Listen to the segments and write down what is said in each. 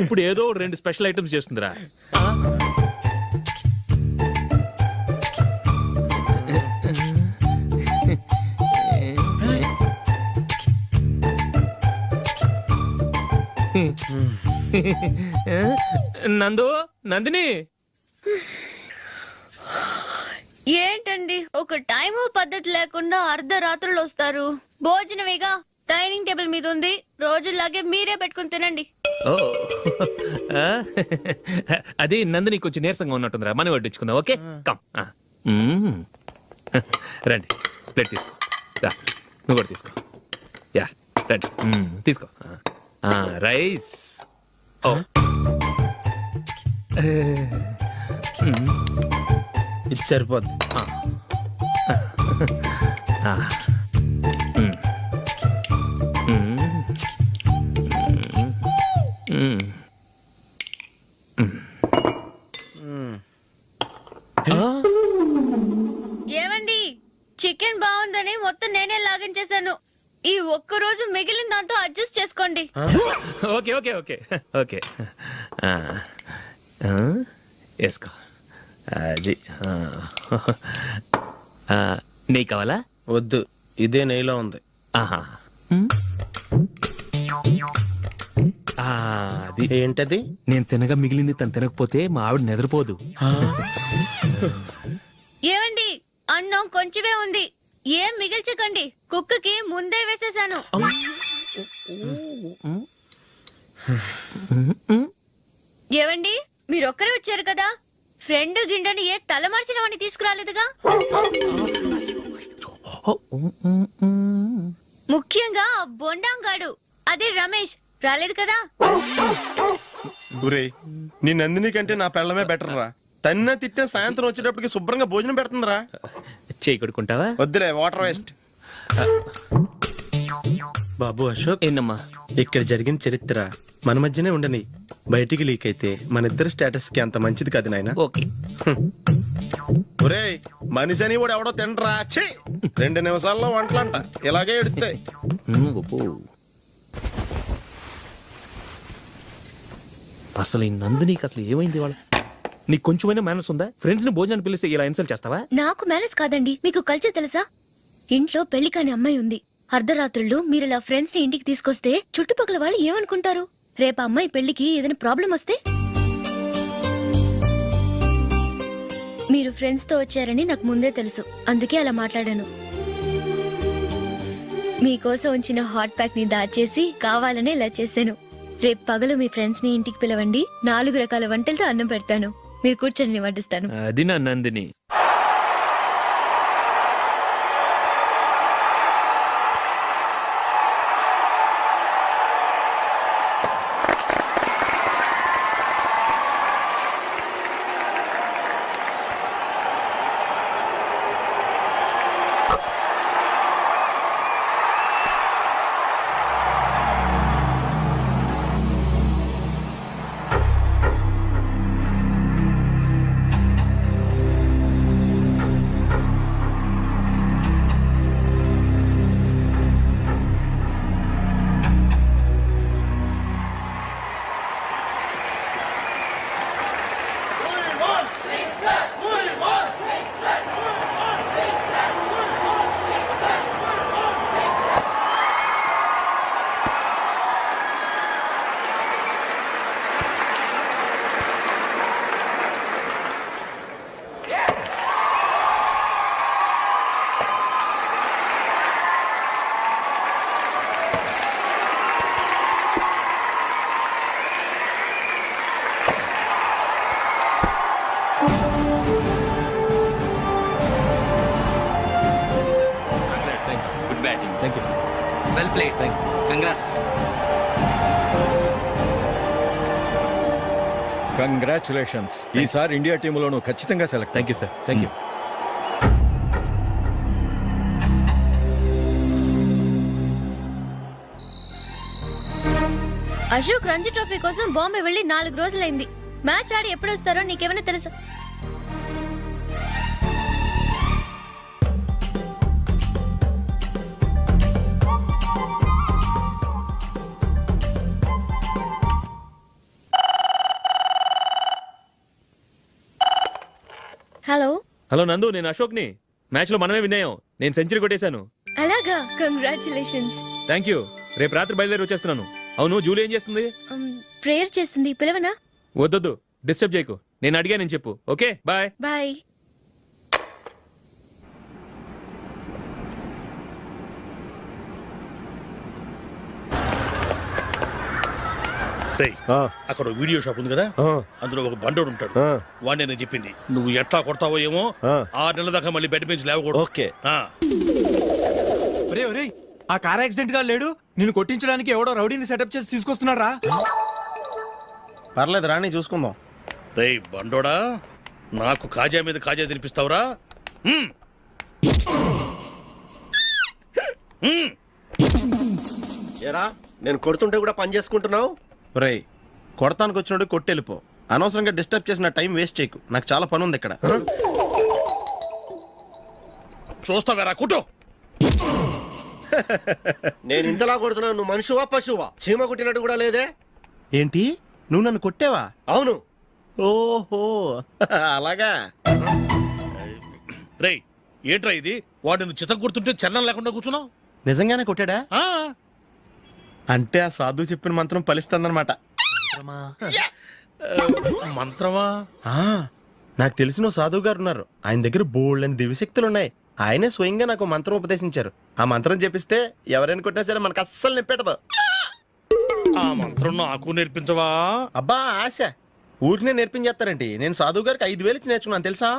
ఇప్పుడు ఏదో 2 special items చేస్తుందిరా. Nandini ఏంటండి ఒక టైము పద్ధతి లేకుండా అర్ధరాత్రులు వస్తారు. భోజనమేగా డైనింగ్ టేబుల్ మీద ఉంది, రోజుల్లాగే మీరే పెట్టుకుని తినండి. ఓ అది నందిని కొంచెం నీరసంగా ఉన్నట్టుందిరా, మనం వడ్డించుకుందాం. Okay come. రండి, ప్లేట్ తీసుకో. నువ్వు కూడా తీసుకో. యా రండి, తీసుకో. రైస్. ఓ ఇది సరిపోద్ది. ఏమండి, చికెన్ బాగుందని మొత్తం నేనే లాగించేశాను. ఈ ఒక్క రోజు మిగిలిన దాంతో అడ్జస్ట్ చేసుకోండి. ఓకే ఓకే ఓకే ఓకే వేసుకో. అది నెయ్యి కావాలా? వద్దు, ఇదే నెయ్యిలో ఉంది. ఆహా, అది ఏంటది? నేను తినగా మిగిలింది తను తినకపోతే మా ఆవిడ నిద్రపోదు. ఏమండి, అన్నం కొంచెమే ఉంది, ఏం మిగిల్చకండి. కుక్కకి ముందే వేసేసాను. ఏవండి, మీరొక్కరే వచ్చారు కదా, ఫ్రెండ్ గిండెని ఏ తలమార్చిన వాడిని తీసుకురాలేదుగా. ముఖ్యంగా బొండాంగాడు, అదే రమేష్ రాలేదు కదా. గురే, నీ నందిని కంటే నా పెళ్ళమే బెటర్ రా. తన్న తిట్టిన సాయంత్రం వచ్చేటప్పటికి శుభ్రంగా భోజనం పెడుతుందిరా. చేయి కొడుకుంటావా? వద్దులే, వాటర్ వేస్ట్. బాబు అశోక్, ఏంటమ్మా? ఇక్కడ జరిగిన చరిత్ర మన మధ్యనే ఉండని, బయటికి లీక్ అయితే మన ఇద్దరు స్టేటస్ కి అంత మంచిది కాదు నాయన. ఓకే. ఒరే, మనిషి అని కూడా ఎవడో తినరా. 2 నిమిషాల్లో వంటలంట ఇలాగే ఎడుతాయి. అసలు ఈ నందినికి అసలు ఏమైంది? వాళ్ళ నీకు కొంచెమైనా మేనస్ ఉందా? ఫ్రెండ్స్ ని భోజనాన్ని పిలిస్తే ఇలా ఇన్సల్ట్ చేస్తావా? నాకు మేనేజ్ కాదండి, మీకు కల్చర్ తెలుసా? ఇంట్లో పెళ్లి కాని అమ్మాయి ఉంది. అర్ధరాత్రుళ్ళు మీరు ఇలా ఫ్రెండ్స్ ని ఇంటికి తీసుకొస్తే చుట్టుపక్కల వాళ్ళు ఏమనుకుంటారు? రేపు అమ్మాయి పెళ్లికి ఏదైనా ప్రాబ్లం వస్తే? మీరు ఫ్రెండ్స్ తో వచ్చారని నాకు ముందే తెలుసు, అందుకే అలా మాట్లాడాను. మీకోసం ఉంచిన హాట్ ప్యాక్ ని దాచేసి కావాలనే ఇలా చేశాను. రేపు పగలు మీ ఫ్రెండ్స్ ని ఇంటికి పిలవండి, 4 రకాల వంటలతో అన్నం పెడతాను. మీరు కూర్చొని వడ్డిస్తాను. అది నా Nandini. Thank you. Well played. Thanks. Congrats. Congratulations. ఈసారి ఇండియా టీంలోనూ ఖచ్చితంగా select. Thank you sir. Thank you. Ashok Ranji trophy కోసం బాంబే వెళ్ళి 4 రోజులైంది. మ్యాచ్ ఆడి ఎప్పుడు వస్తారో నీకేమైనా తెలుసా? హలో నందు, నేను అశోక్ని. మ్యాచ్లో మనమే విన్నాయం. నేను సెంచరీ కొట్టేశాను. అలాగా, కంగ్రాచులేషన్స్. Thank you. రేపు రాత్రి బయలుదేరి వచ్చేస్తున్నాను. అవును, జూలీ ఏం చేస్తుంది? ప్రేయర్ చేస్తుంది, పిలవనా? వద్దొద్దు, డిస్టర్బ్ చేయకు. నేను అడిగానని చెప్పు. Okay, bye. బాయ్. రేయ్, అక్కడ ఓ వీడియో షాప్ ఉంది కదా, అందులో ఒక బండోడు ఉంటాడు. వాడిని నేను చెప్పింది నువ్వు ఎట్లా కొడతావో ఏమో. 6 నెలల దాకా మళ్ళీ బెడ్ మీద లేవకూడదు. ఓకే. ఆ, ఒరే ఒరే, ఆ కార్ యాక్సిడెంట్ గా లేడు, నిన్ను కొట్టించడానికి ఎవడో రౌడీని సెటప్ చేసి తీసుకొస్తున్నాడు రా. పర్లేదు రాని చూసుకుందాం. రేయ్ బండోడా, నాకు కాజా మీద కాజా తినిపిస్తావురా? హ్మ్. హ్మ్. ఏరా నేను కొడుతుంటే కూడా పని చేసుకుంటున్నావు. రేయ్, కొడతానికి వచ్చినోడు కొట్టెళ్ళిపో. అనవసరంగా డిస్టర్బ్ చేసిన టైం వేస్ట్ చేయకు. నాకు చాలా పని ఉంది ఇక్కడ. చూస్తావేరా కుట్టు. నేను ఇంతలా కొడుతున్నావు, నువ్వు మనిషివా పశువా? చీమ కుట్టినట్టు కూడా లేదే. ఏంటి, నువ్వు నన్ను కొట్టావా? అవును. ఓహో అలాగా. రేయ్ ఏంట్రా ఇది? వాడు నువ్వు చిత్త కొడుతుంటే చలనం లేకుండా కూర్చున్నావు. నిజంగానే కొట్టాడా? ఆ, అంటే ఆ సాధువు చెప్పిన మంత్రం ఫలిస్తుందన్నమాట. మంత్రమా? నాకు తెలిసిన ఓ సాధువు గారు ఉన్నారు. ఆయన దగ్గర బోల్డ్ అని దివ్యశక్తులు ఉన్నాయి. ఆయనే స్వయంగా నాకు మంత్రం ఉపదేశించారు. ఆ మంత్రం చెప్పిస్తే ఎవరైనా కొట్టినా సరే మనకు అస్సలు నిప్పెట్టదు. ఆ మంత్రం నాకు నేర్పించవా? అబ్బా ఆశ, ఊరినే నేర్పించేస్తారండి. నేను సాధువు గారికి 5,000 ఇచ్చి నేర్చుకున్నాను తెలుసా?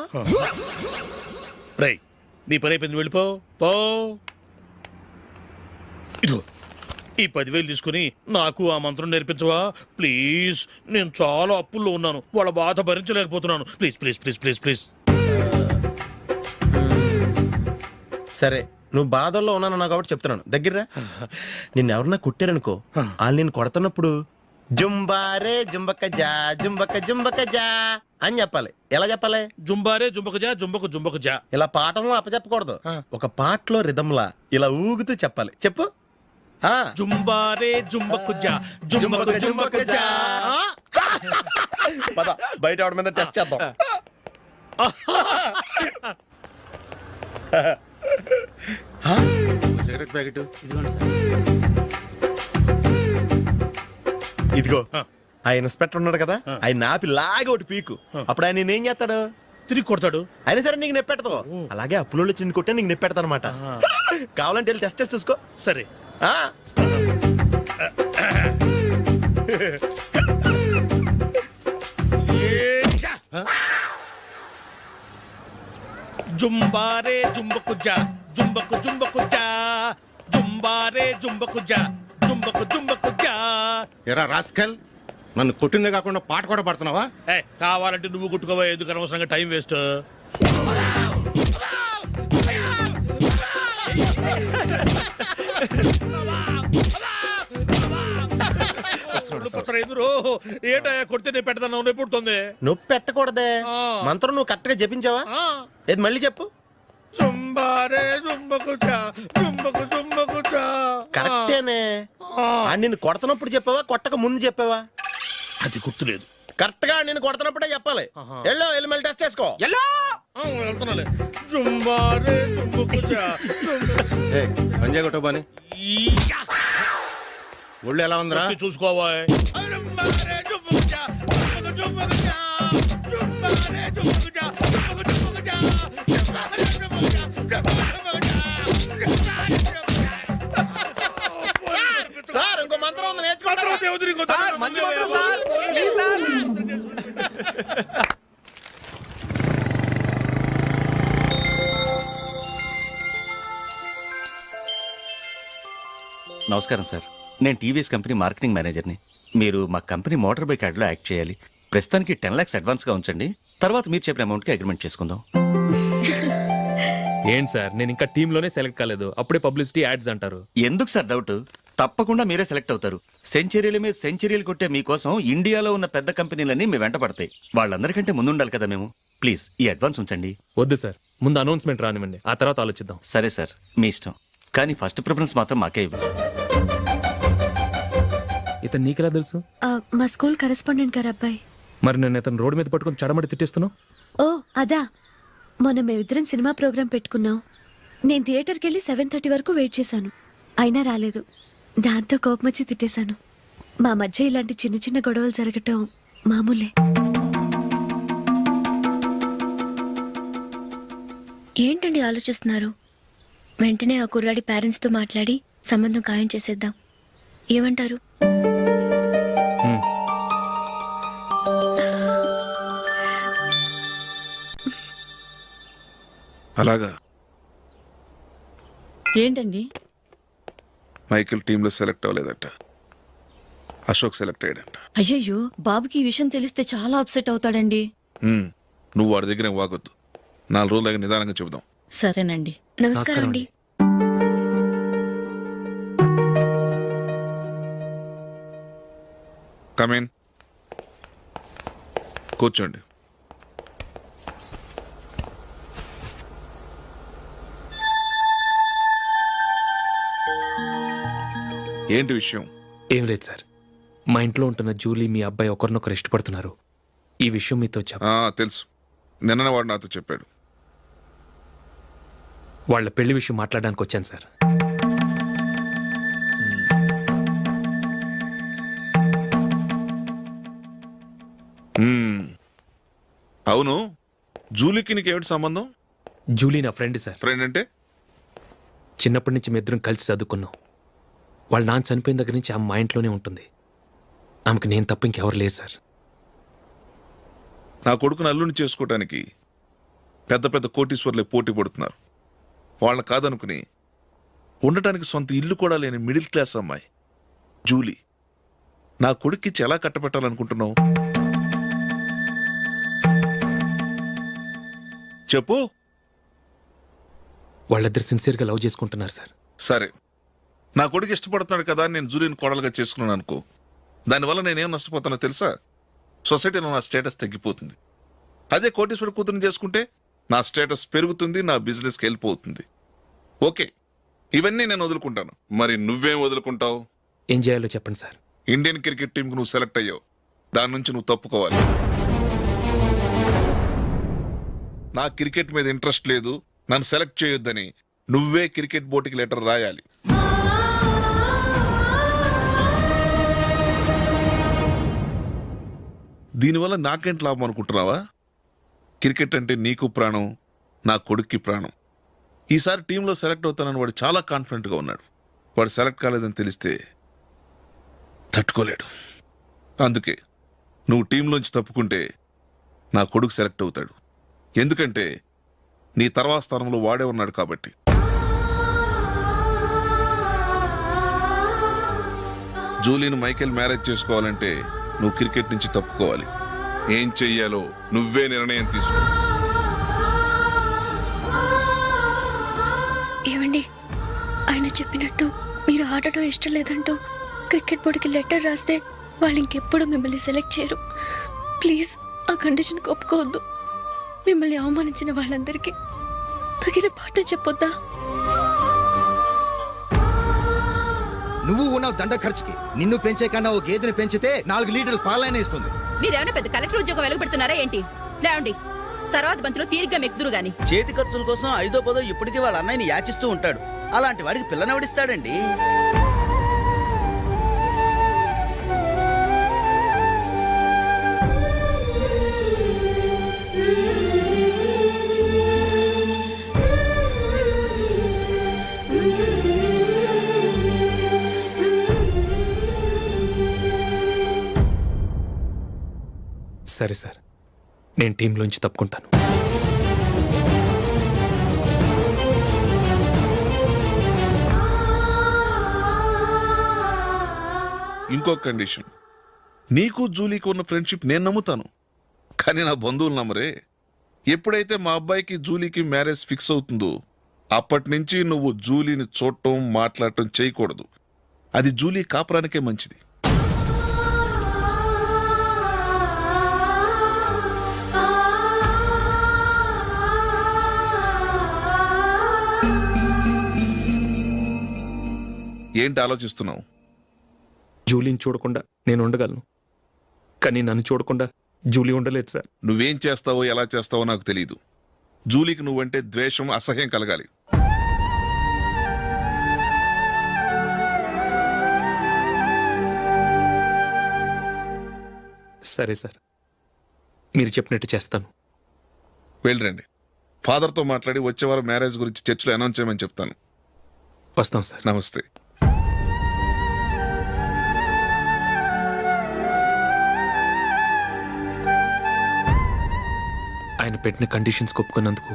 రేయ్ నీ పని అయిపోయింది, వెళ్ళిపో పో. ఇదిగో ఈ 10,000 తీసుకుని నాకు ఆ మంత్రం నేర్పించవా ప్లీజ్? నేను చాలా అప్పుల్లో ఉన్నాను, వాళ్ళ బాధ భరించలేకపోతున్నాను. Please please please please please. సరే, నువ్వు బాధల్లో ఉన్నాను నాకు కాబట్టి చెప్తున్నాను. దగ్గర నిన్ను ఎవరన్నా కుట్టారనుకో, వాళ్ళు నేను కొడుతున్నప్పుడు జుంబారే జుంబక జా జుంబక జుంబక జా అని చెప్పాలి. ఎలా చెప్పాలి? జుంబారే జుంబకు జా జుంబకు జుంబకు జా. ఇలా పాఠంలో అప్పచెప్పకూడదు. ఒక పాటలో రిధంలా ఇలా ఊగుతూ చెప్పాలి. చెప్పు. జుంబారే జుంబకు జా జుంబకు జుంబకు జా. పద బయట ఆవిడ మీద టెస్ట్ చేద్దాం. సిగరెట్ ప్యాకెట్ ఇదిగో, ఆ ఇన్స్పెక్టర్ ఉన్నాడు కదా, ఆయన నాపి లాగే ఒకటి పీకు. అప్పుడు ఆయన నేనేం చేస్తాడు? తిరిగి కొడతాడు. అయినా సరే నీకు నెప్పెడతావు. అలాగే అప్పులో చిన్న కొట్టే నీకు నెప్పెడతా అనమాట. కావాలంటే వెళ్ళి టెస్ట్ చేసి చూసుకో. సరే. జుంబారే జుంబకు జా జుంబకు జుంబకు జా జుంబారే జుంబకు జా జుంబకు జుంబకు జా. ఎరా రాస్కల్, నన్ను కొట్టిందే కాకుండా పాట కూడా పడుతున్నావా? కావాలంటే నువ్వు కుట్టుకోవా, ఎందుకు అనవసరంగా టైం వేస్ట్. ఏంటయ్యా కొడితే నేను పెడతాను, నొప్పి పుడుతుంది. నొప్పి పెట్టకూడదే. మంత్రం నువ్వు కరెక్ట్ గా జపించావా? ఏది మళ్ళీ చెప్పు. జుంబారే జుంబకు జా జుంబకు జుంబకు జా. కరెక్టేనే. నిన్ను కొడుతున్నప్పుడు చెప్పావా, కొట్టక ముందు చెప్పావా? అది గుర్తులేదు. కరెక్ట్ గా నేను కొడుతున్నప్పుడే చెప్పాలి. వెళ్ళి మళ్ళీ టెస్ట్ చేసుకో. వెళ్తున్నాలే. జుంబారే జుంబకు జా పంజాయ్ కొట్టు బాని. ఒళ్ళు ఎలా ఉందిరా? చూసుకోవా. జుంబారే జుంబకు జా జుంబకు జుంబకు జా జుంబారే జుంబకు జా జుంబకు జుంబకు జా జుంబారే జుంబకు జా జుంబకు జుంబకు జా. సార్ ఇంకో మంత్రం ఉంది, నేర్చుకుంటారా? సార్, మంచి మంత్రం సార్. Please sir. నమస్కారం సార్, నేను టీవీఎస్ కంపెనీ మార్కెటింగ్ మేనేజర్ని. మీరు మా కంపెనీ మోటార్ బైక్ యాడ్లో యాక్ట్ చేయాలి. ప్రస్తుతానికి 10 lakhs అడ్వాన్స్గా ఉంచండి, తర్వాత మీరు చెప్పిన అమౌంట్కి అగ్రిమెంట్ చేసుకుందాం. ఏంటి సార్, నేను ఇంకా టీంలోనే సెలెక్ట్ కాలేదు, అప్పుడే పబ్లిసిటీ యాడ్స్ అంటారు. ఎందుకు సార్ డౌట్? తప్పకుండా మీరే సెలెక్ట్ అవుతారు. సెంచరీల మీద సెంచరీలు కొట్టే మీకోసం ఇండియాలో ఉన్న పెద్ద కంపెనీలన్నీ మీ వెంట పడతాయి. వాళ్ళందరికంటే ముందుండాలి కదా మేము. ప్లీజ్ ఈ అడ్వాన్స్ ఉంచండి. వద్దు సార్, ముందు అనౌన్స్మెంట్ రానివ్వండి, ఆ తర్వాత ఆలోచిద్దాం. సరే సార్, మీ ఇష్టం, కానీ ఫస్ట్ ప్రిఫరెన్స్ మాత్రం మాకే ఇవ్వండి. ఇతను నీకెలా తెలుసు? మా స్కూల్ కరెస్పాండెంట్ గారు అబ్బాయి. మరి నేను ఇతను రోడ్డు మీద పట్టుకొని చడమడి తిట్టేస్తున్నావు. ఓ అదా, మొన్న మేమిద్దరం సినిమా ప్రోగ్రాం పెట్టుకున్నాం. నేను థియేటర్కి వెళ్ళి 7:30 వరకు వెయిట్ చేశాను, అయినా రాలేదు. దాంతో కోపం వచ్చి తిట్టేశాను. మా మధ్య ఇలాంటి చిన్న చిన్న గొడవలు జరగటం మామూలే. ఏంటండి ఆలోచిస్తున్నారు? వెంటనే ఆ కుర్రాడి పేరెంట్స్తో మాట్లాడి సంబంధం ఖాయం చేసేద్దాం. ఏమంటారు? అలాగా ఏంటండి? మైకిల్ టీంలో సెలెక్ట్ అవ్వలేదట, అశోక్ సెలెక్ట్ అయ్యాడంట. అయ్యయ్యో, బాబుకి ఈ విషయం తెలిస్తే చాలా అప్సెట్ అవుతాడండి. నువ్వు వాడి దగ్గర వాగొద్దు, 4 రోజులాగా నిదానంగా చెబుదాం. సరేనండి. నమస్కారం అండి. కమేన్, కూర్చోండి. ఏంటి విషయం? ఏం లేదు సార్, మా ఇంట్లో ఉంటున్న జూలీ మీ అబ్బాయి ఒకరినొకరు ఇష్టపడుతున్నారు. ఈ విషయం మీతో తెలుసు, నిన్న వాడు నాతో చెప్పాడు. వాళ్ళ పెళ్లి విషయం మాట్లాడడానికి వచ్చాను సార్. అవును, జూలీకి నీకేమిటి సంబంధం? జూలీ నా ఫ్రెండ్ సార్. ఫ్రెండ్ అంటే? చిన్నప్పటి నుంచి మీ ఇద్దరం కలిసి చదువుకున్నాం. వాళ్ళ నాన్న చనిపోయిన దగ్గర నుంచి ఆమె మా ఇంట్లోనే ఉంటుంది. ఆమెకు నేను తప్ప ఇంకెవరు లేదు సార్. నా కొడుకుని అల్లుని చేసుకోవటానికి పెద్ద పెద్ద కోటీశ్వర్లే పోటీ పడుతున్నారు. వాళ్ళని కాదనుకుని ఉండటానికి సొంత ఇల్లు కూడా లేని మిడిల్ క్లాస్ అమ్మాయి జూలీ నా కొడుక్కిచ్చి ఎలా కట్టబెట్టాలనుకుంటున్నావు? చెప్పు. వాళ్ళిద్దరు సిన్సియర్గా లవ్ చేసుకుంటున్నారు సార్. సరే, నా కొడుకు ఇష్టపడుతున్నాడు కదా అని నేను జూలీని కోడలుగా చేసుకున్నాను అనుకో, దానివల్ల నేనేం నష్టపోతానో తెలుసా? సొసైటీలో నా స్టేటస్ తగ్గిపోతుంది. అదే కోటీశ్వరుడు కూతురుని చేసుకుంటే నా స్టేటస్ పెరుగుతుంది, నా బిజినెస్కి హెల్ప్ అవుతుంది. ఓకే, ఇవన్నీ నేను వదులుకుంటాను. మరి నువ్వేం వదులుకుంటావు? ఏం చేయాలో చెప్పండి సార్. ఇండియన్ క్రికెట్ టీంకి నువ్వు సెలెక్ట్ అయ్యావు, దాని నుంచి నువ్వు తప్పుకోవాలి. నా క్రికెట్ మీద ఇంట్రెస్ట్ లేదు, నన్ను సెలెక్ట్ చేయొద్దని నువ్వే క్రికెట్ బోర్డుకి లెటర్ రాయాలి. దీనివల్ల నాకేంటి లాభం అనుకుంటున్నావా? క్రికెట్ అంటే నీకు ప్రాణం, నా కొడుక్కి ప్రాణం. ఈసారి టీంలో సెలెక్ట్ అవుతానని వాడు చాలా కాన్ఫిడెంట్గా ఉన్నాడు. వాడు సెలెక్ట్ కాలేదని తెలిస్తే తట్టుకోలేడు. అందుకే నువ్వు టీంలోంచి తప్పుకుంటే నా కొడుకు సెలెక్ట్ అవుతాడు. ఎందుకంటే నీ తర్వాత స్థానంలో వాడే ఉన్నాడు కాబట్టి. జూలీని మైకేల్ మ్యారేజ్ చేసుకోవాలంటే నువ్వు క్రికెట్ నుంచి తప్పుకోవాలి. ఏం చెయ్యాలో నువ్వే నిర్ణయం తీసుకో. ఏమండి, ఆయన చెప్పినట్టు మీరు ఆడటం ఇష్టం లేదంటూ క్రికెట్ బోర్డుకి లెటర్ రాస్తే వాళ్ళు ఇంకెప్పుడు మిమ్మల్ని సెలెక్ట్ చేయరు. ప్లీజ్ ఆ కండిషన్ ఒప్పుకోవద్దు. మిమ్మల్ని అవమానించిన వాళ్ళందరికీ తగిన పాఠం చెప్పొద్దా? నువ్వు ఉన్నావు దండ ఖర్చుకి. నిన్ను పెంచే కన్నా ఓ గేదెని పెంచితే 4 లీటర్లు పాలైనా ఇస్తుంది. మీరేమైనా పెద్ద కలెక్టర్ ఉద్యోగం వెలుగుపెడుతున్నారా ఏంటి? లేవండి, తర్వాత బంతిలో తీరిగ్గా మెక్కుదురు గాని. చేతి ఖర్చుల కోసం 5దో 10దో ఇప్పటికీ వాళ్ళ అన్నయ్యని యాచిస్తూ ఉంటాడు. అలాంటి వాడికి పిల్లనవడిస్తాడండి. సరే సార్, నేను టీంలోంచి తప్పుకుంటాను. ఇంకో కండిషన్, నీకు జూలీకి ఉన్న ఫ్రెండ్షిప్ నేను నమ్ముతాను, కానీ నా బంధువులు నమ్మరే. ఎప్పుడైతే మా అబ్బాయికి జూలీకి మ్యారేజ్ ఫిక్స్ అవుతుందో అప్పటి నుంచి నువ్వు జూలీని చూడటం మాట్లాడటం చేయకూడదు. అది జూలీ కాపురానికే మంచిది. ఏంటి ఆలోచిస్తున్నావు? జూలీని చూడకుండా నేను ఉండగలను, కానీ నన్ను చూడకుండా జూలీ ఉండలేదు సార్. నువ్వేం చేస్తావో ఎలా చేస్తావో నాకు తెలియదు, జూలీకి నువ్వంటే ద్వేషం, అసహ్యం కలగాలి. సరే సార్, మీరు చెప్పినట్టు చేస్తాను. వెళ్ళరండి. ఫాదర్తో మాట్లాడి వచ్చే వారం మ్యారేజ్ గురించి చర్చిలో అనౌన్స్ చేయమని చెప్తాను. వస్తాం సార్. నమస్తే. ఆయన పెట్టిన కండిషన్స్ ఒప్పుకున్నందుకు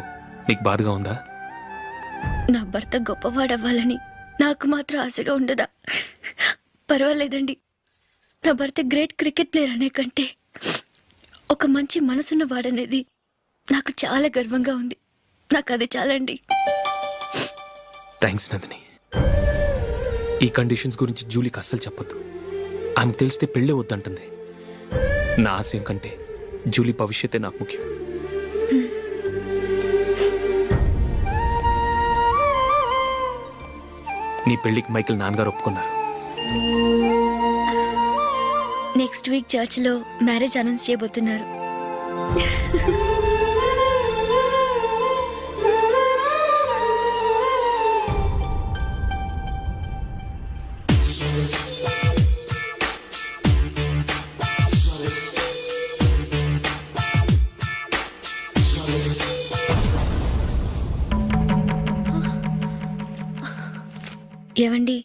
నీకు బాధగా ఉందా? నా భర్త గొప్పవాడవ్వాలని నాకు మాత్రం ఆశగా ఉండదా? పర్వాలేదండి. నా భర్త గ్రేట్ క్రికెట్ ప్లేయర్ అనే కంటే ఒక మంచి మనసున్న వాడనేది నాకు చాలా గర్వంగా ఉంది. నాకు అది చాలండి. థ్యాంక్స్ నందిని. ఈ కండిషన్స్ గురించి జూలీకి అస్సలు చెప్పొద్దు. ఆమెకు తెలిస్తే పెళ్ళే వద్దంటుంది. నా ఆశయం కంటే జూలీ భవిష్యత్తే నాకు ముఖ్యం. నీ పెళ్లికి మైకేల్ నాన్నగారు ఒప్పుకున్నారు. నెక్స్ట్ వీక్ చర్చిలో మ్యారేజ్ అనౌన్స్ చేయబోతున్నారు. ఏవండి,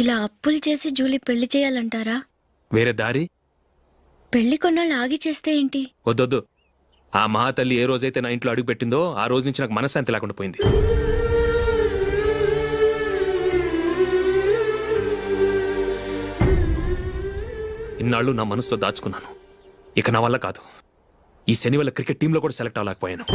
ఇలా అప్పులు చేసి జూలీ పెళ్లి చేయాలంటారా? వేరే దారి? పెళ్లి కొన్నాళ్ళు ఆగి చేస్తే ఏంటి? వద్దొద్దు. ఆ మహాతల్లి ఏ రోజైతే నా ఇంట్లో అడుగు పెట్టిందో ఆ రోజు నుంచి నాకు మనశ్శాంతి లేకుండా పోయింది. ఇన్నాళ్ళు నా మనసులో దాచుకున్నాను. ఇక నా వల్ల కాదు. ఈ శని వల్ల క్రికెట్ టీంలో కూడా సెలెక్ట్ అవ్వలేకపోయాను.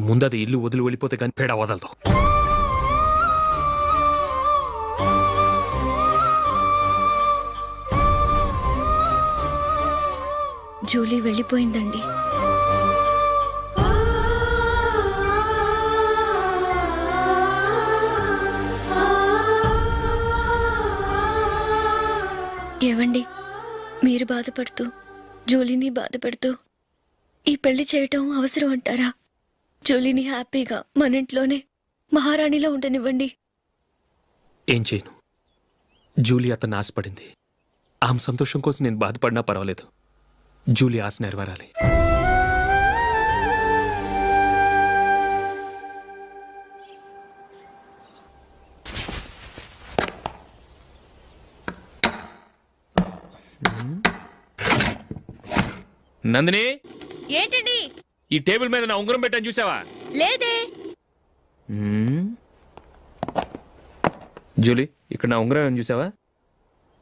ముందది ఇల్లు వదిలి వెళ్ళిపోతే కానీ పేడ వదలదు. జూలీ వెళ్ళిపోయిందండి. ఏవండి, మీరు బాధపడుతూ జూలీని బాధపడుతూ ఈ పెళ్లి చేయటం అవసరం అంటారా? జూలీని హ్యాపీగా మన ఇంట్లోనే మహారాణిలో ఉండనివ్వండి. ఏం చేయను? జూలీ అతన్ని ఆశపడింది. ఆమె సంతోషం కోసం నేను బాధపడినా పర్వాలేదు. జూలీ ఆశ నెరవేరాలి. నందిని, ఏంటండి? ఈ టేబుల్ మీద నా ఉంగరం పెట్టాను చూసావా? లేదే. జూలీ, ఇక్కడ నా ఉంగరం ఏమని చూసావా?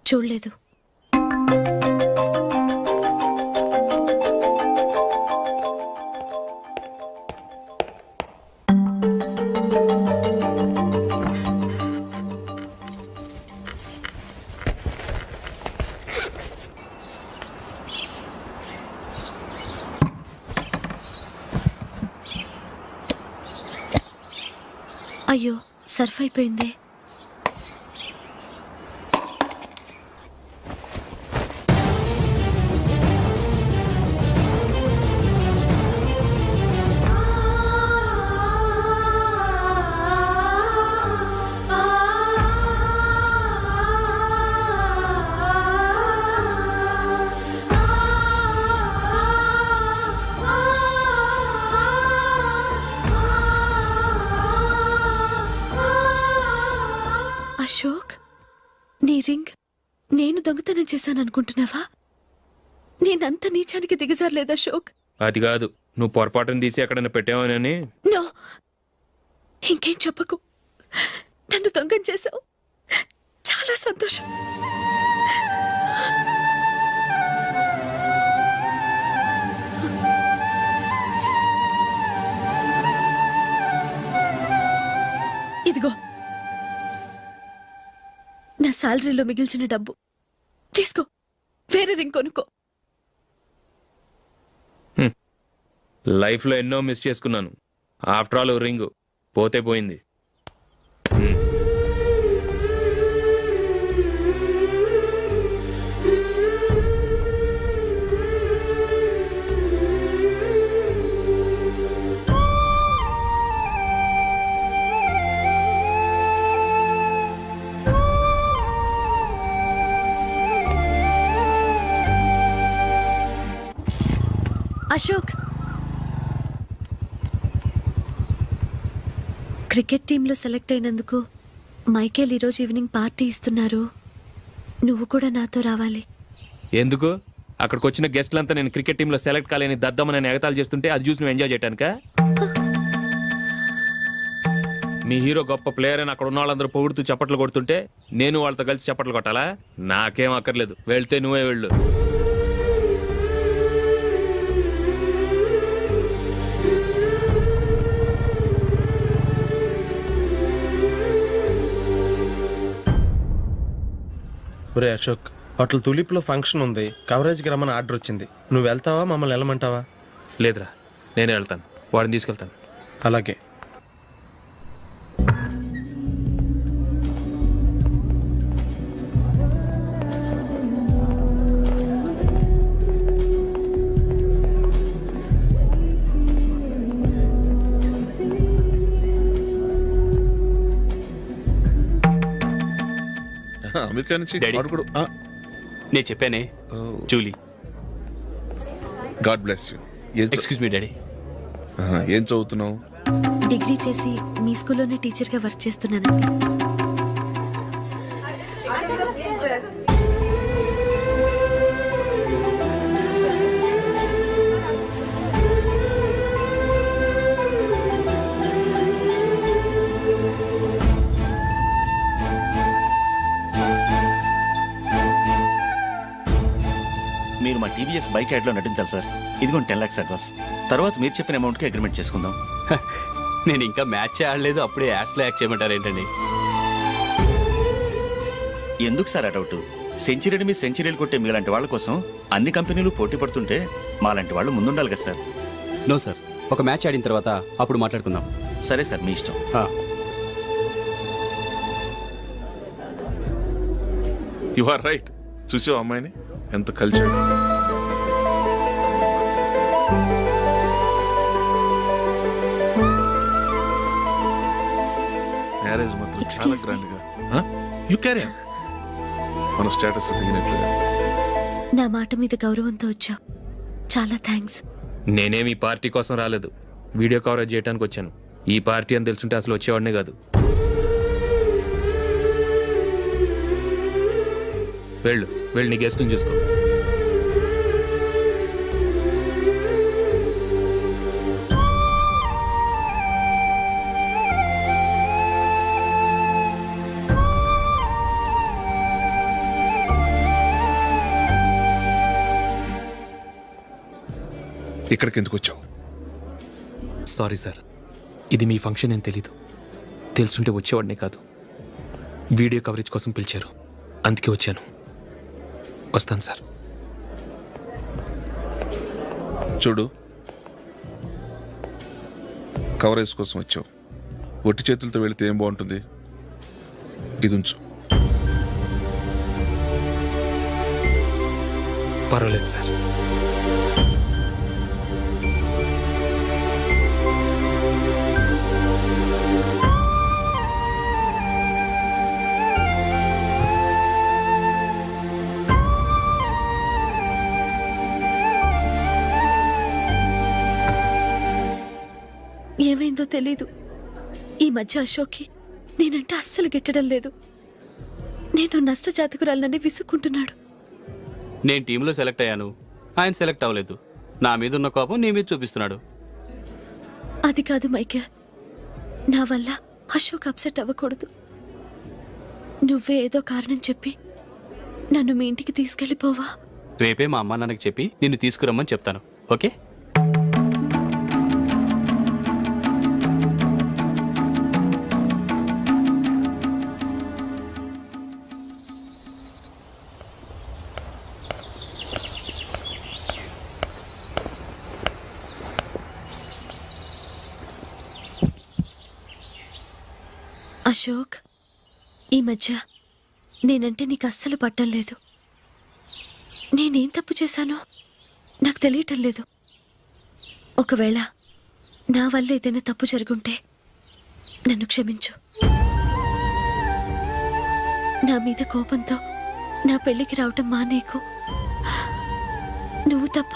చూడలేదు. అయ్యో, సర్ఫ్ అయిపోయిందే. అశోక్, నీ రింగ్ నేను దొంగతనం చేశాననుకుంటున్నావా? నేనంత నీచానికి దిగజారలేదు అశోక్. అది కాదు, నువ్వు పొరపాటును తీసి ఎక్కడైనా పెట్టావని. నో, ఇంకేం చెప్పకు. నన్ను దొంగం చేశావు. చాలా సంతోషం. ఇదిగో నా శాలరీలో మిగిల్చిన డబ్బు తీసుకో. వేరే రింగ్ కొనుక్కో. లైఫ్లో ఎన్నో మిస్ చేసుకున్నాను. ఆఫ్టర్ ఆల్ రింగ్ పోతే పోయింది. అశోక్, క్రికెట్ టీంలో సెలెక్ట్ అయినందుకు మైకేల్ ఈరోజు ఈవినింగ్ పార్టీ ఇస్తున్నారు. నువ్వు కూడా నాతో రావాలి. ఎందుకు? అక్కడికి వచ్చిన గెస్ట్లంతా నేను క్రికెట్ టీంలో సెలెక్ట్ కాలేని దద్దమని ఎగతాలు చేస్తుంటే అది చూసి నువ్వు ఎంజాయ్ చేయటానికా? మీ హీరో గొప్ప ప్లేయర్ అని అక్కడ ఉన్న వాళ్ళందరూ పొగుడుతూ చప్పట్లు కొడుతుంటే నేను వాళ్ళతో కలిసి చప్పట్లు కొట్టాలా? నాకేం అక్కర్లేదు, వెళ్తే నువ్వే వెళ్ళు. ఒరే అశోక్, హోటల్ తులిప్లో ఫంక్షన్ ఉంది, కవరేజ్కి రమ్మని ఆర్డర్ వచ్చింది. నువ్వు వెళ్తావా, మమ్మల్ని వెళ్ళమంటావా? లేదురా, నేనే వెళ్తాను, వాడిని తీసుకెళ్తాను. అలాగే. అమెరికా నుంచి డాడీ. వాడు కూడా నేను చెప్పానే, Julie. God bless you. Excuse me daddy. ఏం చదువుతున్నావు? డిగ్రీ చేసి మీ స్కూల్లోనే టీచర్గా వర్క్ చేస్తున్నానండి. మీరు మా టీవీఎస్ బైక్ యాడ్లో నటించాలి సార్. ఇదిగోండి 10 lakhs అడ్వాన్స్. తర్వాత మీరు చెప్పిన అమౌంట్కి అగ్రిమెంట్ చేసుకుందాం. నేను ఇంకా మ్యాచ్ ఆడలేదు, అప్పుడే యాడ్స్లో యాక్ట్ చేయమంటారు ఏంటండి? ఎందుకు సార్ ఆ డౌట్? సెంచరీని మీ సెంచరీలు కొట్టే మీలాంటి వాళ్ళ కోసం అన్ని కంపెనీలు పోటీ పడుతుంటే మాలాంటి వాళ్ళు ముందుండాలి కదా సార్. నో సార్, ఒక మ్యాచ్ ఆడిన తర్వాత అప్పుడు మాట్లాడుకుందాం. సరే సార్, మీ ఇష్టం. You are right. చూసావు అమ్మాయిని ఎంత కల్చర్. మ్యారేజ్ మాత్రం చాలా Excuse me. గ్రాండ్ గా. యు క్యారీ మన స్టేటస్ తగినట్లుగా. నా మాట మీద గౌరవంతో వచ్చావు, చాలా థ్యాంక్స్. నేనేమి ఈ పార్టీ కోసం రాలేదు, వీడియో కవరేజ్ చేయడానికి వచ్చాను. ఈ పార్టీ అని తెలుసుంటే అసలు వచ్చేవాడినే కాదు. వెళ్ళు, వెళ్ళి నీ గెస్ట్ని చూసుకో. ఇక్కడికి ఎందుకు వచ్చావు? సారీ సార్, ఇది మీ ఫంక్షన్ అని తెలీదు. తెలుసుంటే వచ్చేవాడినే కాదు. వీడియో కవరేజ్ కోసం పిలిచారు, అందుకే వచ్చాను. వస్తాను సార్. చూడు, కవరేజ్ కోసం వచ్చావు. ఒట్టి చేతులతో వెళితే ఏం బాగుంటుంది? ఇది ఉంచు. పర్వాలేదు సార్. ఏమైందో తెలీదు, ఈ మధ్య అశోక్కి నేనంటే అస్సలు గిట్టడం లేదు. నేను నష్టజాతకురాలనని విసుక్కుంటున్నాడు. నేను టీంలో సెలెక్ట్ అయ్యాను, ఆయన సెలెక్ట్ అవ్వలేదు. నా మీద ఉన్న కోపం నీ మీద చూపిస్తున్నాడు. అది కాదు మైకేల్, నా వల్ల అశోక్ అప్సెట్ అవ్వకూడదు. నువ్వే ఏదో కారణం చెప్పి నన్ను మీ ఇంటికి తీసుకెళ్ళిపోవా? రేపే మా అమ్మ నాన్నకి చెప్పి నిన్ను తీసుకురమ్మని చెప్తాను, ఓకే? అశోక్, ఈ మధ్య నేనంటే నీకు అస్సలు పట్టం లేదు. నేనేం తప్పు చేశానో నాకు తెలియటం లేదు. ఒకవేళ నా వల్ల ఏదైనా తప్పు జరుగుంటే నన్ను క్షమించు. నా మీద కోపంతో నా పెళ్ళికి రావటం మానేకు. నువ్వు తప్ప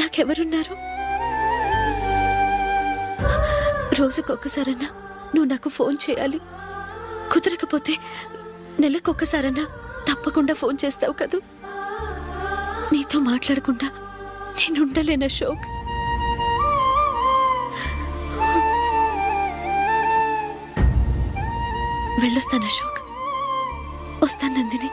నాకెవరున్నారు? రోజుకొక్కసారన్నా నువ్వు నాకు ఫోన్ చేయాలి. కుదరకపోతే నెలకొక్కసారన్నా తప్పకుండా ఫోన్ చేస్తావు కదూ. నీతో మాట్లాడకుండా నేను ఉండలేను అశోక్. వెళ్ళొస్తాను అశోక్. వస్తాను నందిని.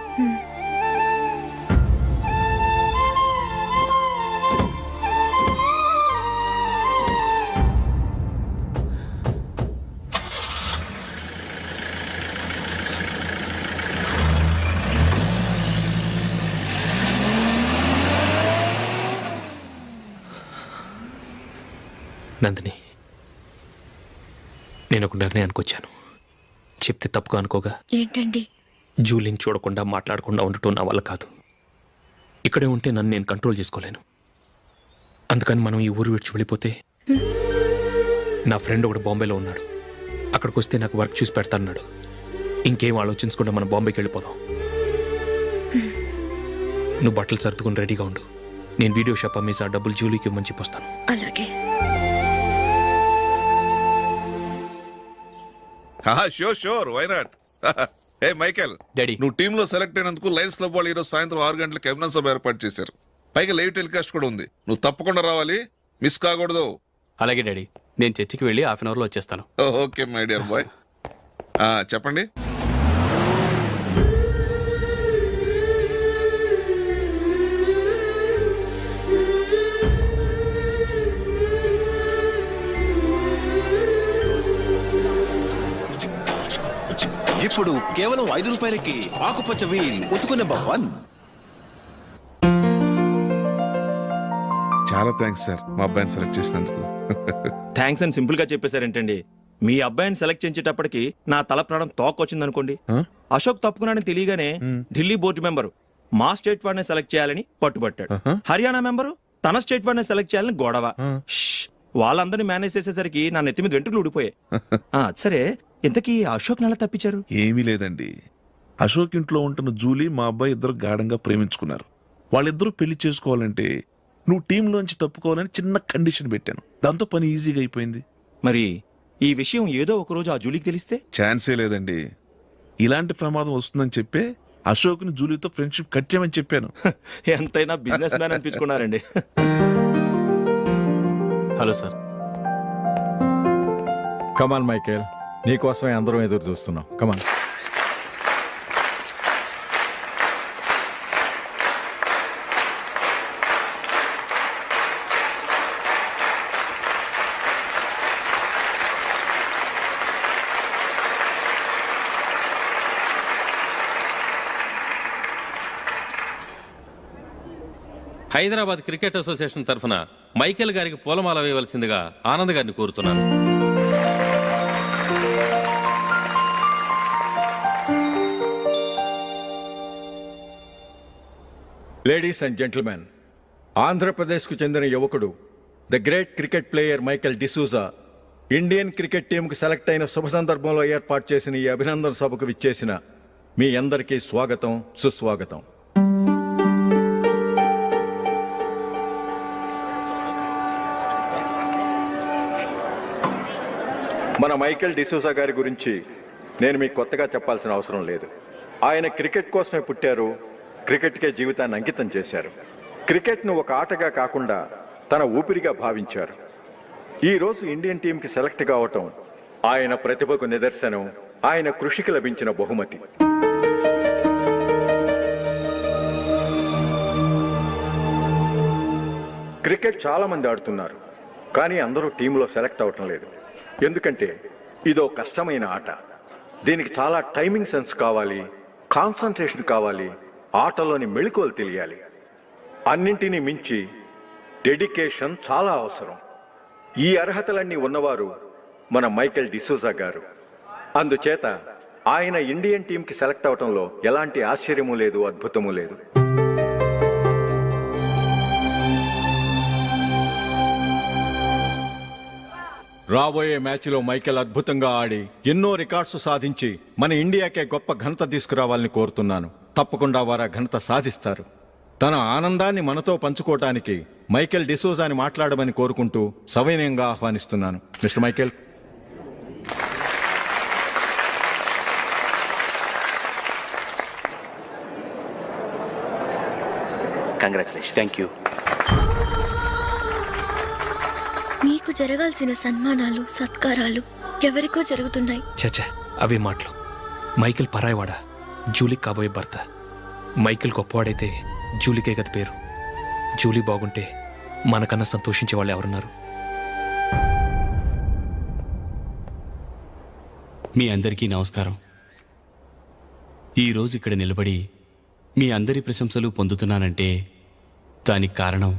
నందిని, నేను ఒక నిర్ణయానికి వచ్చాను. చెప్తే తప్పుగా అనుకోగా. ఏంటండి? జూలిని చూడకుండా మాట్లాడకుండా ఉండటం నా వల్ల కాదు. ఇక్కడే ఉంటే నన్ను నేను కంట్రోల్ చేసుకోలేను. అందుకని మనం ఈ ఊరు విడిచి వెళ్ళిపోతే, నా ఫ్రెండ్ ఒకడు బాంబేలో ఉన్నాడు, అక్కడికి వస్తే నాకు వర్క్ చూసి పెడతాన్నాడు. ఇంకేం ఆలోచించకుండా మనం బాంబేకి వెళ్ళిపోదాం. నువ్వు బట్టలు సర్దుకుని రెడీగా ఉండు. నేను వీడియో షాప్ అమ్మేసి ఆ డబ్బులు జూలీకి ఇవ్వమని చెప్పొస్తాను. అలాగే. Sure sure, why not. ఏ మైకేల్, డాడీ. నువ్వు టీంలో సెలెక్ట్ అయినందుకు లయన్స్ క్లబ్ వాళ్ళు ఈరోజు సాయంత్రం 6 గంటలకు అభినందన సభ ఏర్పాటు చేశారు. పైగా లైవ్ టెలికాస్ట్ కూడా ఉంది. నువ్వు తప్పకుండా రావాలి, మిస్ కాకూడదు. అలాగే డాడీ, నేను చర్చికి వెళ్ళి హాఫ్ అన్ అవర్లో వచ్చేస్తాను. Okay my dear bye. చెప్పండి. ఇప్పుడు కేవలం 5 రూపాయలకి ఆకుపచ్చ వీల్ ఉతుకు నెంబర్ 1. చాలా థ్యాంక్స్ సార్, మా అబ్బాయిని సెలెక్ట్ చేసినందుకు. థ్యాంక్స్ అని సింపుల్ గా చెప్పేశారేంటండి. మీ అబ్బాయిని సెలెక్ట్ చేసేటప్పటికి నా తల ప్రాణం తోకొచ్చింది అనుకోండి. అశోక్ తప్పుకున్నాడని తెలియగానే ఢిల్లీ బోర్డు మెంబరు మా స్టేట్ వాడిని సెలెక్ట్ చేయాలని పట్టుబట్టాడు. హర్యానా మెంబరు తన స్టేట్ వాడిని సెలెక్ట్ చేయాలని గొడవ. వాళ్ళందరినీ మేనేజ్ చేసేసరికి నా నెత్తి మీద వెంట్రుకలు ఊడిపోయాయి. సరే, ఇంతకీ అశోక్ నెల తప్పించారు? ఏమీ లేదండి. అశోక్ ఇంట్లో ఉంటున్న జూలీ మా అబ్బాయి ఇద్దరు గాఢంగా ప్రేమించుకున్నారు. వాళ్ళిద్దరూ పెళ్లి చేసుకోవాలంటే నువ్వు టీంలోంచి తప్పుకోవాలని చిన్న కండిషన్ పెట్టాను. దాంతో పని ఈజీగా అయిపోయింది. మరి ఈ విషయం ఏదో ఒక రోజు ఆ జూలీకి తెలిస్తే? ఛాన్సే లేదండి. ఇలాంటి ప్రమాదం వస్తుందని చెప్పే అశోక్ని జూలీతో ఫ్రెండ్షిప్ కట్ చేయమని చెప్పాను. ఎంతైనా బిజినెస్ మ్యాన్ అనిపించుకున్నారండి. Hello sir. కమాన్ మైకేల్, నీకోసమే అందరం ఎదురు చూస్తున్నాం. కమాన్. హైదరాబాద్ క్రికెట్ అసోసియేషన్ తరఫున మైకేల్ గారికి పూలమాల వేయవలసిందిగా ఆనంద్ గారిని కోరుతున్నాను. లేడీస్ అండ్ జెంటిల్మెన్, ఆంధ్రప్రదేశ్కు చెందిన యువకుడు the great cricket player Michael D'Souza Indian cricket టీంకు సెలెక్ట్ అయిన శుభ సందర్భంలో ఏర్పాటు చేసిన ఈ అభినందన సభకు విచ్చేసిన మీ అందరికీ స్వాగతం, సుస్వాగతం. మన మైకేల్ డిసూజా గారి గురించి నేను మీకు కొత్తగా చెప్పాల్సిన అవసరం లేదు. ఆయన క్రికెట్ కోసమే పుట్టారు, క్రికెట్కే జీవితాన్ని అంకితం చేశారు. క్రికెట్ను ఒక ఆటగా కాకుండా తన ఊపిరిగా భావించారు. ఈరోజు ఇండియన్ టీంకి సెలెక్ట్ కావటం ఆయన ప్రతిభకు నిదర్శనం, ఆయన కృషికి లభించిన బహుమతి. క్రికెట్ చాలా మంది ఆడుతున్నారు, కానీ అందరూ టీంలో సెలెక్ట్ అవటం లేదు. ఎందుకంటే ఇదో కష్టమైన ఆట. దీనికి చాలా టైమింగ్ సెన్స్ కావాలి, కాన్సన్ట్రేషన్ కావాలి, ఆటలోని మెళకువలు తెలియాలి. అన్నింటినీ మించి డెడికేషన్ చాలా అవసరం. ఈ అర్హతలన్నీ ఉన్నవారు మన మైకేల్ డిసూజా గారు. అందుచేత ఆయన ఇండియన్ టీంకి సెలెక్ట్ అవటంలో ఎలాంటి ఆశ్చర్యము లేదు, అద్భుతము లేదు. రాబోయే మ్యాచ్లో మైకేల్ అద్భుతంగా ఆడి ఎన్నో రికార్డ్స్ సాధించి మన ఇండియాకే గొప్ప ఘనత తీసుకురావాలని కోరుతున్నాను. తప్పకుండా వారు ఘనత సాధిస్తారు. తన ఆనందాన్ని మనతో పంచుకోవటానికి మైకేల్ డిసూజాని మాట్లాడమని కోరుకుంటూ సవినయంగా ఆహ్వానిస్తున్నాను. Mister Michael. Congratulation. Thank you. మీకు జరగాల్సిన సన్మానాలు సత్కారాలు ఎవరికో జరుగుతున్నాయి. చచ్చా అవే మాటలు. మైకేల్ పరాయవాడా, జూలీకి కాబోయే భర్త. మైకేల్ గొప్పవాడైతే జూలీకే గత పేరు. జూలీ బాగుంటే మనకన్నా సంతోషించే వాళ్ళు ఎవరున్నారు? మీ అందరికీ నమస్కారం. ఈరోజు ఇక్కడ నిలబడి మీ అందరి ప్రశంసలు పొందుతున్నానంటే దానికి కారణం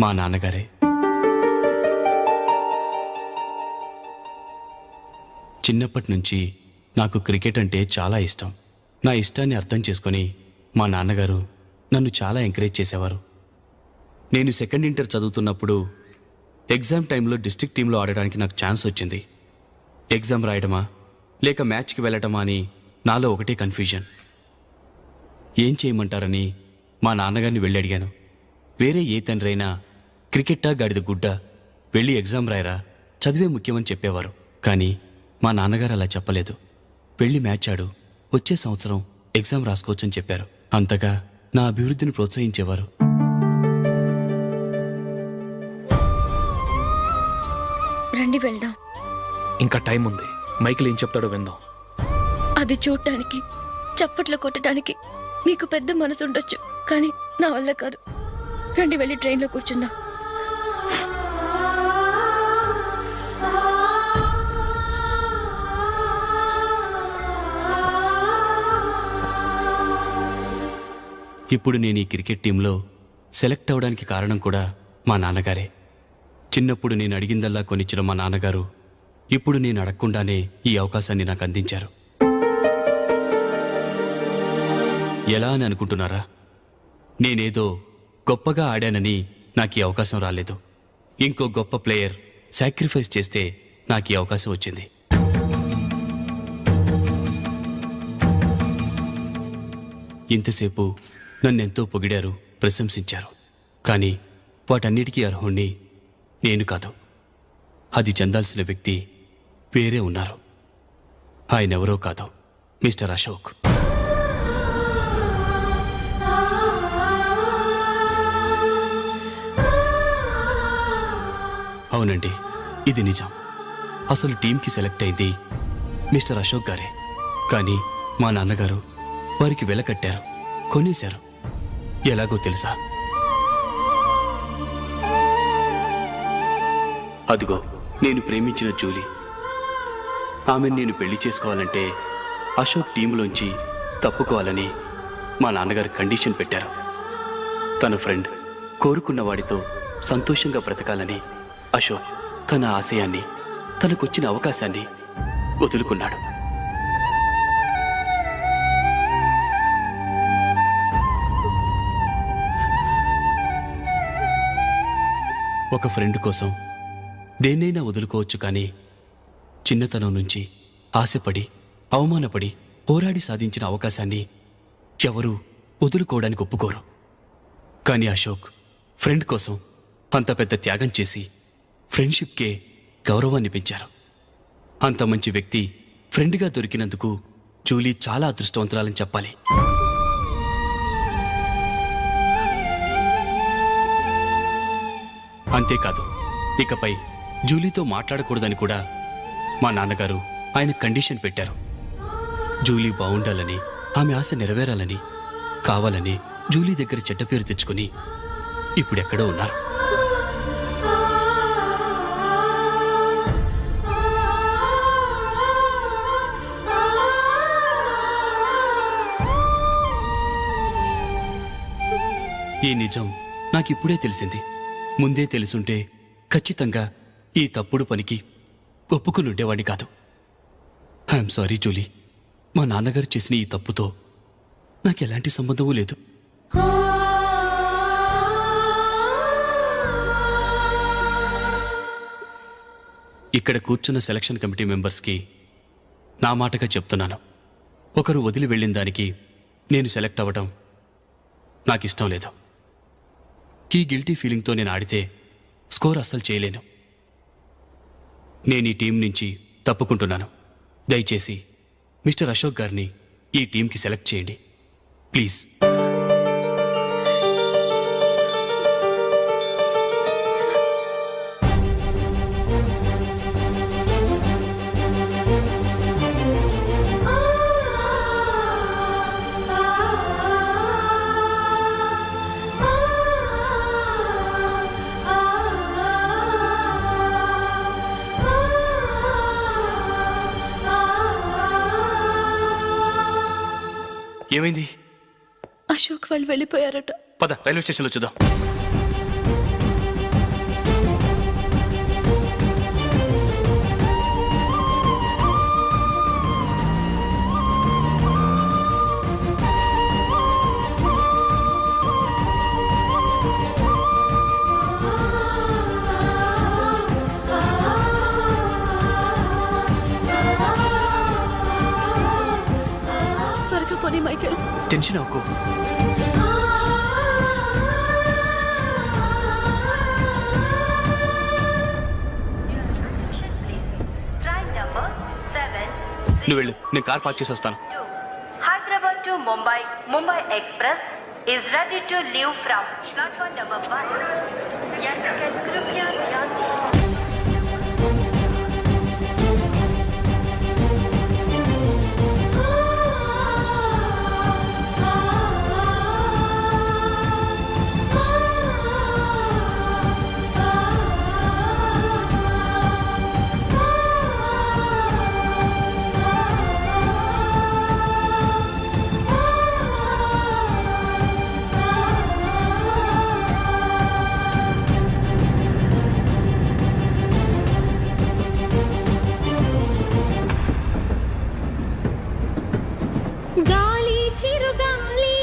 మా నాన్నగారే. చిన్నప్పటి నుంచి నాకు క్రికెట్ అంటే చాలా ఇష్టం. నా ఇష్టాన్ని అర్థం చేసుకొని మా నాన్నగారు నన్ను చాలా ఎంకరేజ్ చేసేవారు. నేను సెకండ్ ఇంటర్ చదువుతున్నప్పుడు ఎగ్జామ్ టైంలో డిస్ట్రిక్ట్ టీంలో ఆడడానికి నాకు ఛాన్స్ వచ్చింది. ఎగ్జామ్ రాయడమా లేక మ్యాచ్కి వెళ్ళటమా అని నాలో ఒకటే కన్ఫ్యూజన్. ఏం చేయమంటారని మా నాన్నగారిని వెళ్ళి అడిగాను. వేరే ఏ తండ్రి అయినా క్రికెట్టా గాడిద గుడ్డ, వెళ్ళి ఎగ్జామ్ రాయరా, చదివే ముఖ్యమని చెప్పేవారు. కానీ మా నాన్నగారు అలా చెప్పలేదు. వెళ్ళి మ్యాచ్ ఆడు, వచ్చే సంవత్సరం ఎగ్జామ్ రాసుకోవచ్చని చెప్పారు. అంతగా నా అభివృద్ధిని ప్రోత్సహించేవారు. రండి వెళ్దాం. ఇంకా టైం ఉంది. మైకేల్ ఏం చెప్తాడో విందాం. అది చూడటానికి చప్పట్లు కొట్టడానికి మీకు పెద్ద మనసు ఉండొచ్చు, కానీ నా వల్ల కాదు. రండి వెళ్ళి ట్రైన్లో కూర్చుందాం. ఇప్పుడు నేను ఈ క్రికెట్ టీంలో సెలెక్ట్ అవ్వడానికి కారణం కూడా మా నాన్నగారే. చిన్నప్పుడు నేను అడిగిందల్లా కొనిచ్చిన మా నాన్నగారు ఇప్పుడు నేను అడగకుండానే ఈ అవకాశాన్ని నాకు అందించారు. ఎలా అని అనుకుంటున్నారా? నేనేదో గొప్పగా ఆడానని నాకు ఈ అవకాశం రాలేదు. ఇంకో గొప్ప ప్లేయర్ సాక్రిఫైస్ చేస్తే నాకు ఈ అవకాశం వచ్చింది. ఇంతసేపు నన్నెంతో పొగిడారు, ప్రశంసించారు. కానీ వాటన్నిటికీ అర్హుణ్ణి నేను కాదు. అది చెందాల్సిన వ్యక్తి వేరే ఉన్నారు. ఆయనెవరో కాదు, మిస్టర్ అశోక్. అవునండి, ఇది నిజం. అసలు టీంకి సెలెక్ట్ అయింది మిస్టర్ అశోక్ గారే. కానీ మా నాన్నగారు వారికి వెల కట్టారు, కొనేశారు. ఎలాగో తెలుసా? అదిగో నేను ప్రేమించిన జూలీ. ఆమెను నేను పెళ్లి చేసుకోవాలంటే అశోక్ టీంలోంచి తప్పుకోవాలని మా నాన్నగారు కండిషన్ పెట్టారు. తన ఫ్రెండ్ కోరుకున్న వాడితో సంతోషంగా బ్రతకాలని అశోక్ తన ఆశయాన్ని, తనకొచ్చిన అవకాశాన్ని వదులుకున్నాడు. ఒక ఫ్రెండ్ కోసం దేన్నైనా వదులుకోవచ్చు, కానీ చిన్నతనం నుంచి ఆశపడి, అవమానపడి, పోరాడి సాధించిన అవకాశాన్ని ఎవరూ వదులుకోవడానికి ఒప్పుకోరు. కానీ అశోక్ ఫ్రెండ్ కోసం అంత పెద్ద త్యాగం చేసి ఫ్రెండ్షిప్కే గౌరవాన్ని పెంచారు. అంత మంచి వ్యక్తి ఫ్రెండ్గా దొరికినందుకు జూలీ చాలా అదృష్టవంతురాలని చెప్పాలి. అంతేకాదు, ఇకపై జూలీతో మాట్లాడకూడదని కూడా మా నాన్నగారు ఆయన కండిషన్ పెట్టారు. జూలీ బాగుండాలని, ఆమె ఆశ నెరవేరాలని, కావాలని జూలీ దగ్గర చెడ్డ పేరు తెచ్చుకుని ఇప్పుడెక్కడో ఉన్నారు. ఈ నిజం నాకిప్పుడే తెలిసింది. ముందే తెలుసుంటే ఖచ్చితంగా ఈ తప్పుడు పనికి ఒప్పుకుని ఉండేవాడిని కాదు. I'm sorry Julie. మా నాన్నగారు చేసిన ఈ తప్పుతో నాకు ఎలాంటి సంబంధమూ లేదు. ఇక్కడ కూర్చున్న సెలక్షన్ కమిటీ మెంబర్స్కి నా మాటగా చెప్తున్నాను. ఒకరు వదిలి వెళ్ళిన దానికి నేను సెలెక్ట్ అవ్వడం నాకు ఇష్టం లేదు. ఈ గిల్టీ ఫీలింగ్తో నేను ఆడితే స్కోర్ అస్సలు చేయలేను. నేను ఈ టీం నుంచి తప్పుకుంటున్నాను. దయచేసి మిస్టర్ అశోక్ గారిని ఈ టీంకి సెలెక్ట్ చేయండి ప్లీజ్. ఏమైంది? అశోక్ వాళ్ళు వెళ్ళిపోయారట. పద రైల్వే స్టేషన్లో చూద్దాం. త్వరగా పోనీ మైకేల్. టెన్షన్ అవ్వకు. నువ్వు వెళ్ళు, నేను కార్ పార్క్ చేసి వస్తాను. Hyderabad to Mumbai, Mumbai Express is ready to leave from platform number 1. यात्रिगण कृपया ध्यान दें. గాలి చిరుగాలి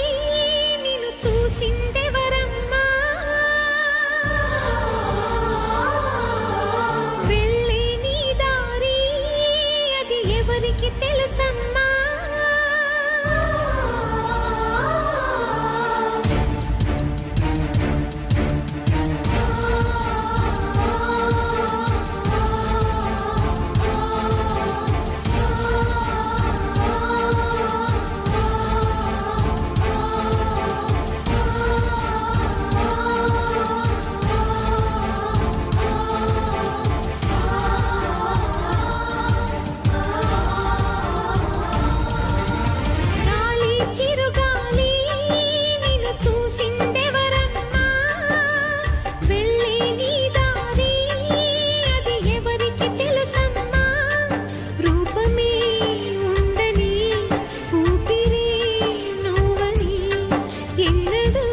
నిన్ను చూసిందెవరమ్మా, వెళ్ళే నీ దారి అది ఎవరికి తెలుసమ్మా. గాలి చిరుగాలి నిన్ను చూసిందెవరమ్మా, వెళ్ళే నీ దారి అది ఎవరికి తెలుసమ్మా. రూపమే ఉండని ఊపిరే నువ్వని ఎన్నడూ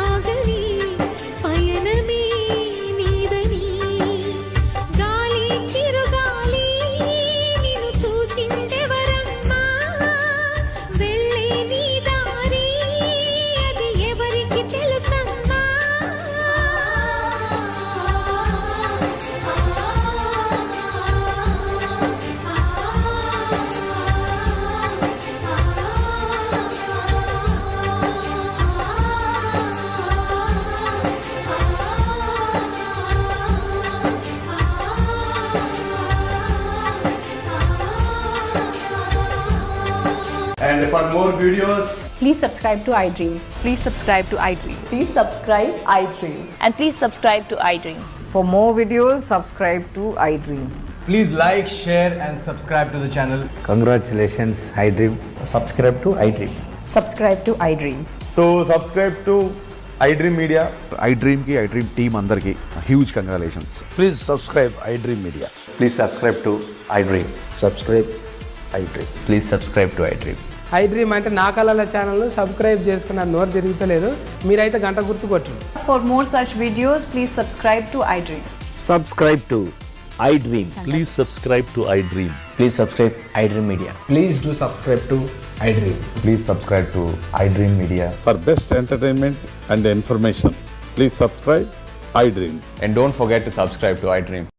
ఆగని పయనమే నీదని. గాలి చిరుగాలి నిన్ను చూసిందెవరమ్మా, వెళ్ళే నీ దారి అది ఎవరికి తెలుసమ్మా. And for more videos, Please subscribe to iDream. Please subscribe to iDream. Please subscribe iDream. And please subscribe to iDream. For more videos, subscribe to iDream. please like, share and subscribe to the channel. Congratulations iDream. Subscribe to iDream. Subscribe to iDream. So subscribe to iDream Media. iDream కి iDream team అందరికి huge congratulations. Please subscribe iDream media. Please subscribe to iDream. Subscribe iDream. Please subscribe to iDream. iDream అంటే నా కళల channel subscribe చేసుకున్న నోరు తిరుగుతలేదు, మీరైతే గంట గుర్తు కొట్టండి. For more such videos, please subscribe to iDream. Subscribe to iDream. Please subscribe to iDream. Please subscribe iDream Media. Please do subscribe to iDream. Please subscribe to iDream media. For best entertainment and information please subscribe iDream. And don't forget to subscribe to iDream.